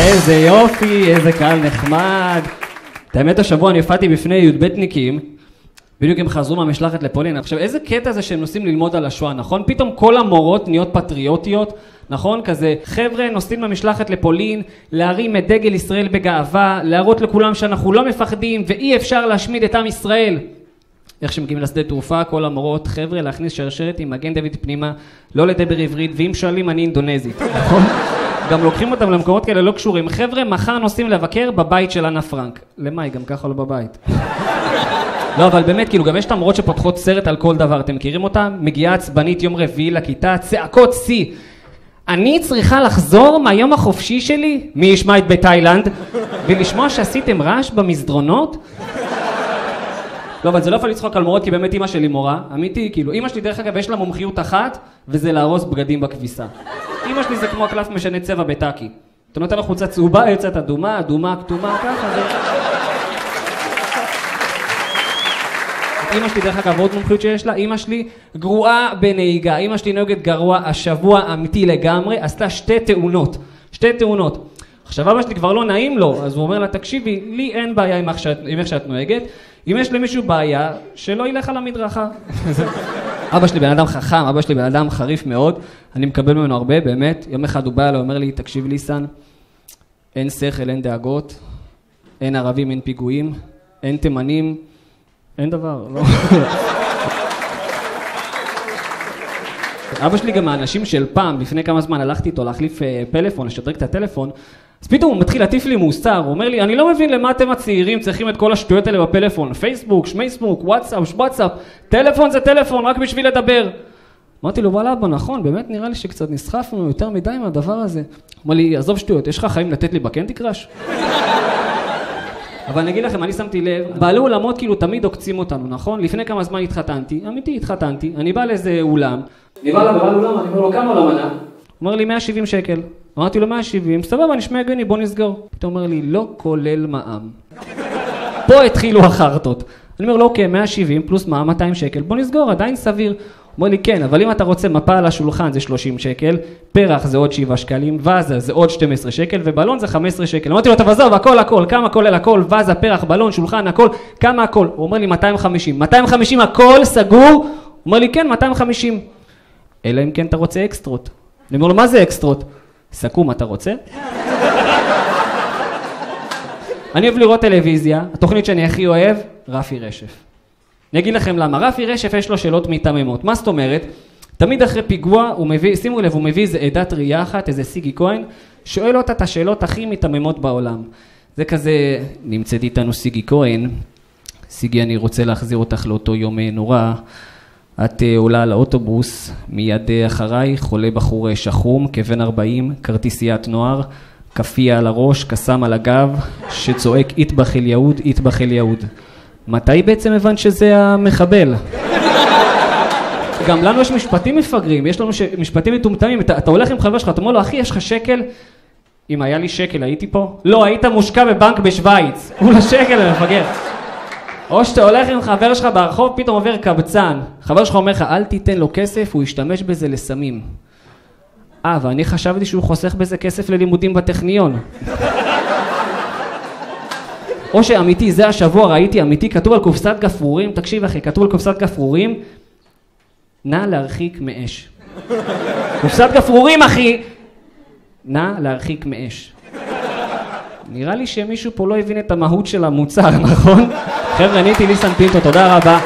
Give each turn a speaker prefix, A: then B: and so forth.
A: איזה יופי, איזה קהל נחמד. את האמת, השבוע אני הופעתי בפני י"בניקים, בדיוק הם חזרו מהמשלחת לפולין. עכשיו, איזה קטע זה שהם נוסעים ללמוד על השואה, נכון? פתאום כל המורות נהיות פטריוטיות, נכון? כזה, חבר'ה נוסעים מהמשלחת לפולין, להרים את דגל ישראל בגאווה, להראות לכולם שאנחנו לא מפחדים ואי אפשר להשמיד את עם ישראל. איך שמגיעים לשדה תעופה, כל המורות, חבר'ה, להכניס שרשרת עם מגן דוד פנימה, לא לדבר עברית, ואם שואלים אני אינדונזית, נכון? גם לוקחים אותם למקומות כאלה לא קשורים. חבר'ה, מחר נוסעים לבקר בבית של אנה פרנק. למה? היא גם ככה לא בבית. לא, אבל באמת, כאילו, גם יש את המורות שפותחות סרט על כל דבר. אתם מכירים אותם? מגיעה עצבנית יום רביעי לכיתה, צעקות שיא. אני צריכה לחזור מהיום החופשי שלי? מי ישמע את בתאילנד? ולשמוע שעשיתם רעש במסדרונות? לא, אבל זה לא יכול לצחוק על מורות, כי באמת אמא שלי מורה. אמיתי, כאילו, אמא שלי דרך אגב יש לה מומחיות אחת, וזה להרוס בגדים בכביסה. אמא שלי זה כמו הקלף משנה צבע בטאקי. אתה נותן לה חולצה צהובה, יוצאת אדומה, אדומה, כתומה, ככה זה... אמא שלי דרך אגב עוד מומחיות שיש לה, אמא שלי גרועה בנהיגה, אמא שלי נוהגת גרוע השבוע אמיתי לגמרי, עשתה שתי תאונות. עכשיו אבא שלי כבר לא נעים לו, אז הוא אומר לה, תקשיבי, לי אין בעיה עם איך שאת נוהגת, אם יש למישהו בעיה, שלא ילך על המדרכה. אבא שלי בן אדם חכם, אבא שלי בן אדם חריף מאוד, אני מקבל ממנו הרבה, באמת. יום אחד הוא בא אליי, אומר לי, תקשיב ליסן, אין שכל, אין דאגות, אין ערבים, אין פיגועים, אין תימנים, אין דבר, לא. אבא שלי גם האנשים של פעם, לפני כמה זמן הלכתי איתו להחליף פלאפון, לשדרג את הטלפון, אז פתאום הוא מתחיל להטיף לי מוסר, הוא אומר לי, אני לא מבין למה אתם הצעירים צריכים את כל השטויות האלה בפלאפון, פייסבוק, שמייסבוק, וואטסאפ, טלפון זה טלפון, רק בשביל לדבר. אמרתי לו, וואלה, אבא, נכון, באמת נראה לי שקצת נסחפנו יותר מדי מהדבר הזה. הוא אומר לי, עזוב שטויות, יש לך חיים לתת לי בקנטי קראש? אבל אני אגיד לכם, אני שמתי לב, בעלי אולמות כאילו תמיד עוקצים אותנו, נכון? לפני כמה זמן התחתנתי, אמיתי התחתנתי, אני בא לאיזה אולם, אני בא לאולם, אני אומר לו, כמה עולה מנה? הוא אומר לי, 170 שקל. אמרתי לו, 170, סבבה, נשמע הגיוני, בוא נסגור. פתאום אומר לי, לא כולל מע"מ. פה התחילו החרטות. אני אומר לו, אוקיי, 170 פלוס מע"מ 200 שקל, בוא נסגור, עדיין סביר. הוא אומר לי, כן, אבל אם אתה רוצה מפה על השולחן זה 30 שקל, פרח זה עוד 7 שקלים, וזה זה עוד 12 שקל, ובלון זה 15 שקל. אמרתי לו, תבזוב, הכל, כמה כולל הכל, וזה, פרח, בלון, שולחן, הכל, כמה הכל? הוא אומר לי, 250. 250 הכל סגור? הוא אומר לי, כן, 250. אלא אם כן אתה רוצה אקסטרות. אני אומר לו, מה זה אקסטרות? סכום, אתה רוצה? אני אוהב לראות טלוויזיה, התוכנית שאני הכי אוהב, רפי רשף. אני אגיד לכם למה, רפי רשף יש לו שאלות מיתממות. מה זאת אומרת? תמיד אחרי פיגוע הוא מביא, שימו לב, הוא מביא איזה עדת ראייה אחת, איזה סיגי כהן, שואל אותה את השאלות הכי מיתממות בעולם. זה כזה, נמצאת איתנו סיגי כהן, סיגי אני רוצה להחזיר אותך לאותו יום נורא, את עולה על האוטובוס, מיד אחריי חולה בחור שחום, כבן 40, כרטיסיית נוער, כפיה על הראש, קסם על הגב, שצועק איתבח אל יהוד, איתבח אל יהוד. מתי בעצם הבנת שזה המחבל? גם לנו יש משפטים מפגרים, יש לנו משפטים מטומטמים, אתה הולך עם חבר שלך, אתה אומר לו, אחי, יש לך שקל? אם היה לי שקל, הייתי פה? לא, היית מושקע בבנק בשוויץ, הוא לשקל המפגר. או שאתה הולך עם חבר שלך ברחוב, פתאום עובר קבצן, חבר שלך אומר לך, אל תיתן לו כסף, הוא ישתמש בזה לסמים. ואני חשבתי שהוא חוסך בזה כסף ללימודים בטכניון. או שאמיתי, זה השבוע ראיתי, אמיתי, כתוב על קופסת גפרורים, תקשיב אחי, כתוב על קופסת גפרורים, נא להרחיק מאש. קופסת גפרורים אחי, נא להרחיק מאש. נראה לי שמישהו פה לא הבין את המהות של המוצר, נכון? חבר'ה, אני הייתי ליסן פינטו, תודה רבה.